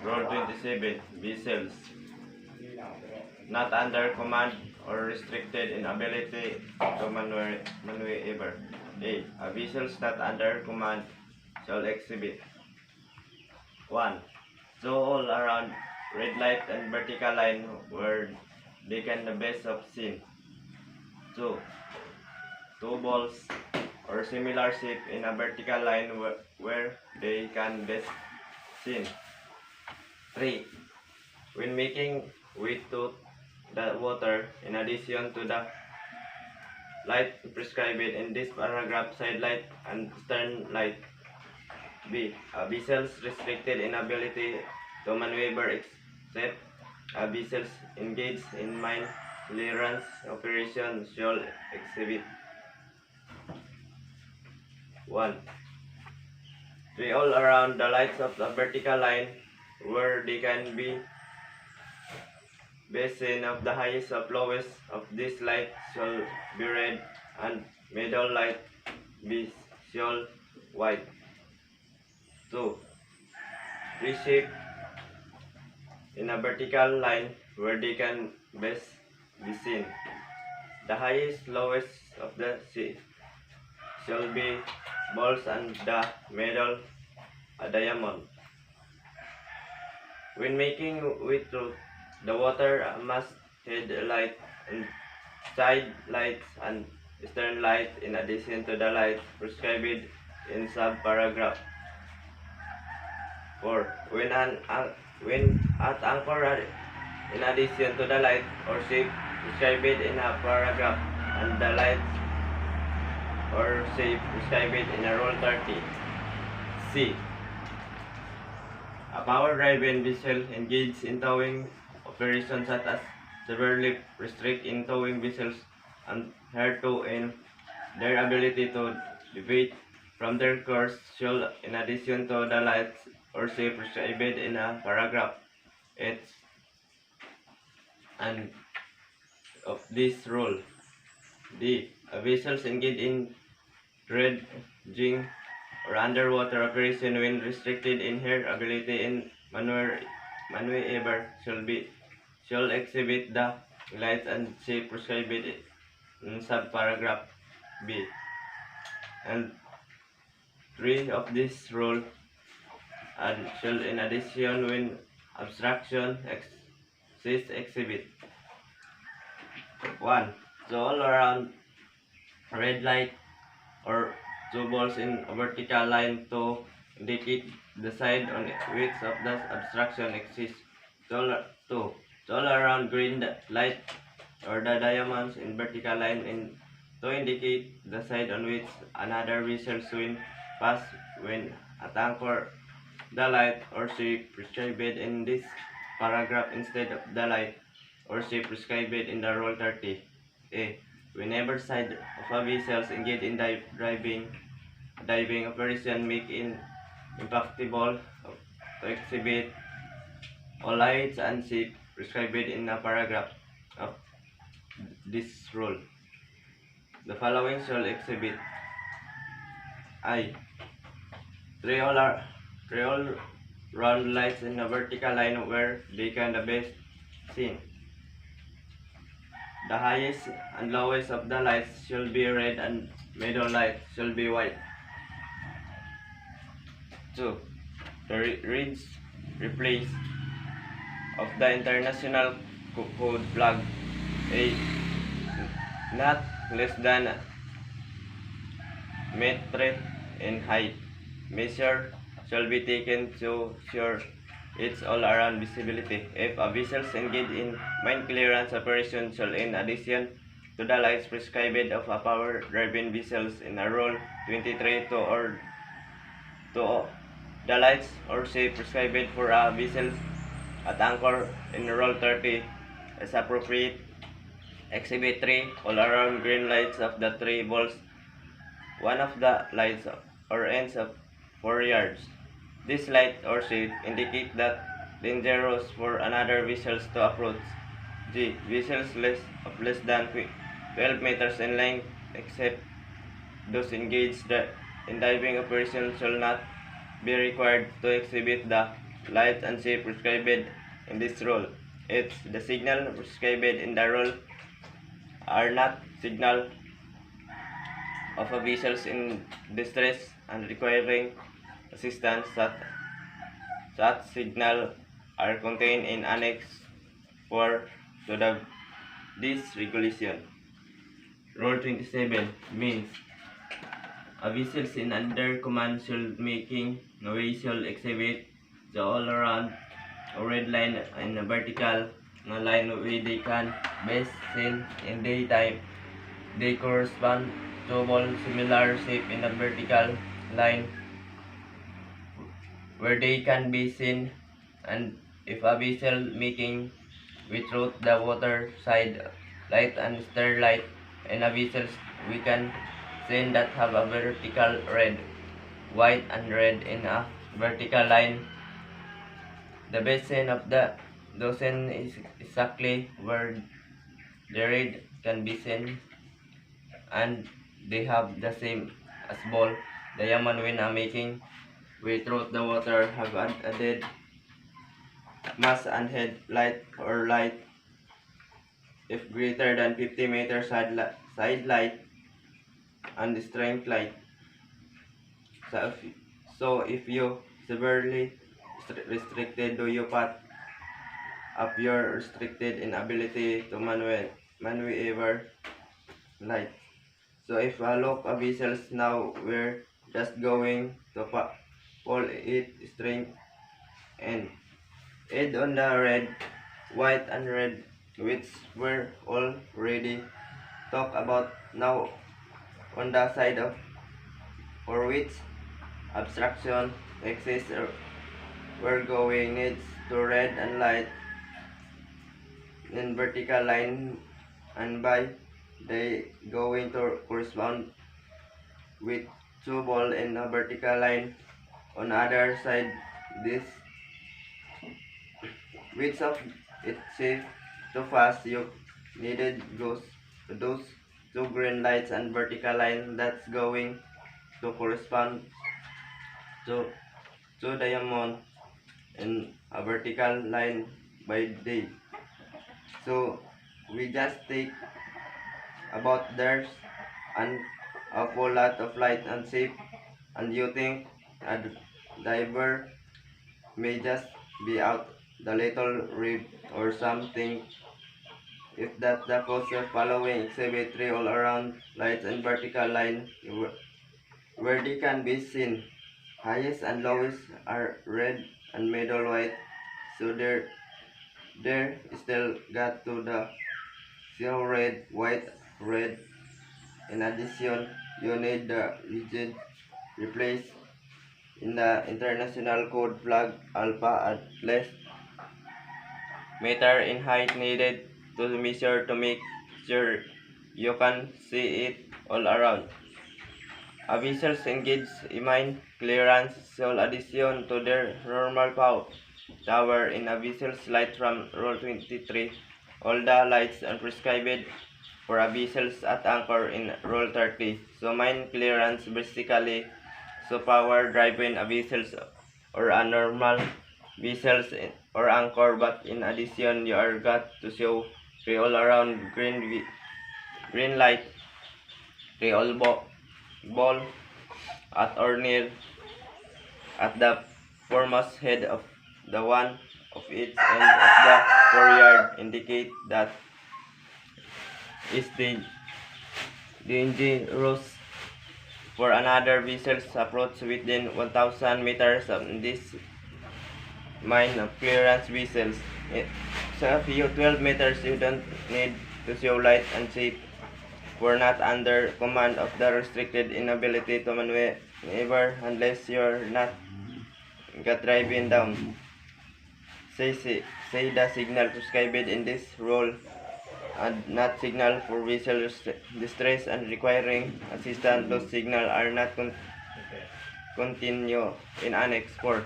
Rule 27 vessels not under command or restricted in ability to maneuver. A vessels not under command shall exhibit 1. Show all around red light and vertical line where they can the best of seen. 2. Two balls or similar shape in a vertical line where they can best seen. 3. When making way to the water, in addition to the light prescribed in this paragraph, side light and stern light. B. Vessels restricted in ability to maneuver except vessels engaged in mine clearance operation shall exhibit 1. 3. All around the lights of the vertical line where they can be basin of the highest of lowest of this light shall be red and middle light be shall white. 2. Reshape in a vertical line where they can best be seen. The highest lowest of the sea shall be balls and the middle a diamond. When making way through the water, must head light and side lights and stern light in addition to the lights prescribed in subparagraph 4. When at anchor, in addition to the light or shape prescribed in a paragraph and the lights or shape prescribed in a Rule 30. C. A power-driven vessel engaged in towing operations such as severely restrict in towing vessels and hereto in their ability to deviate from their course shall, in addition to the lights or shape prescribed in a paragraph 8 and of this rule. D. Vessels engaged in dredging or underwater operation when restricted in her ability in maneuver shall exhibit the lights and shape prescribed in subparagraph B and 3 of this rule, and shall in addition when obstruction exists exhibit 1. So all around red light or two balls in a vertical line to indicate the side on which of the obstruction exists. 2. So all around green light or the diamonds in vertical line to indicate the side on which another vessel swim pass when at anchor. The light or shape prescribed in this paragraph instead of the light or shape prescribed in the Rule 30. A. Whenever side of a vessel engaged in diving operation make it impracticable to exhibit all lights and shape prescribed in a paragraph of this rule, the following shall exhibit: I. Three all round lights in a vertical line where they can the best seen. The highest and lowest of the lights shall be red and middle light shall be white. 2. The reads replace of the international code flag A not less than a metre in height. Measure shall be taken to ensure its all-around visibility. If a vessel engaged in mine clearance operation shall, in addition to the lights prescribed of a power-driven vessels in a Rule 23 to the lights or shape prescribed for a vessel at anchor in Rule 30 as appropriate. Exhibit 3. All around green lights of the 3 balls, one of the lights or ends of 4 yards. This light or shape indicate that dangerous for another vessels to approach. G. Vessels less than 12 meters in length, except those engaged in diving operations, shall not be required to exhibit the light and shape prescribed in this rule. It's the signal prescribed in the rule are not signal of a vessels in distress and requiring assistance. Such signal are contained in Annex 4 to this regulation. Rule 27 means a vessels in under command should making a vessel exhibit the all around a red line in a vertical line where they can be seen in daytime. They correspond to all similar shape in a vertical line where they can be seen, and if a vessel making without the water side light and starlight in a vessels we can seen that have a vertical red, white and red in a vertical line. The basin of the dozen is exactly where the red can be seen, and they have the same as ball diamond when making without the water have added mass and head light or light if greater than 50 meters side light and strength light. So if you severely restricted, do you path up your restricted inability to maneuver light. So if I look at vessels now, we're just going to pull it string and add on the red, white and red, which we're already talk about now on the side of for which abstraction exists. We're going needs to red and light in vertical line, and by they going to correspond with two ball in a vertical line on other side. This which of it safe too fast you needed those two green lights and vertical line that's going to correspond to two diamond in a vertical line by day. So we just take about there's an a whole lot of light and shape, and you think a diver may just be out the little rib or something. If that's the cause of following exhibit 3 all around lights and vertical line where they can be seen. Highest and lowest are red and middle white, so there still got to the zero red, white, red. In addition, you need the rigid replace in the international code flag alpha at least meter in height needed to measure to make sure you can see it all around. A vessels engage imine clearance so addition to their normal power tower in a vessel's light from Rule 23. All the lights are prescribed for a vessels at anchor in Rule 30. So mine clearance basically so power driving a vessels or a normal vessels or anchor, but in addition you are got to show three all around green light, three all ball at or near at the foremost head of the one of each end of the foreyard indicate that is dangerous for another vessel's approach within 1,000 meters of this mine of clearance vessels. So if you 12 meters you don't need to show light and shape. We're not under command of the restricted inability to maneuver unless you're not got driving down. Say the signal prescribed in this rule and not signal for vessel distress and requiring assistance. Those signal are not continue in Annex 4.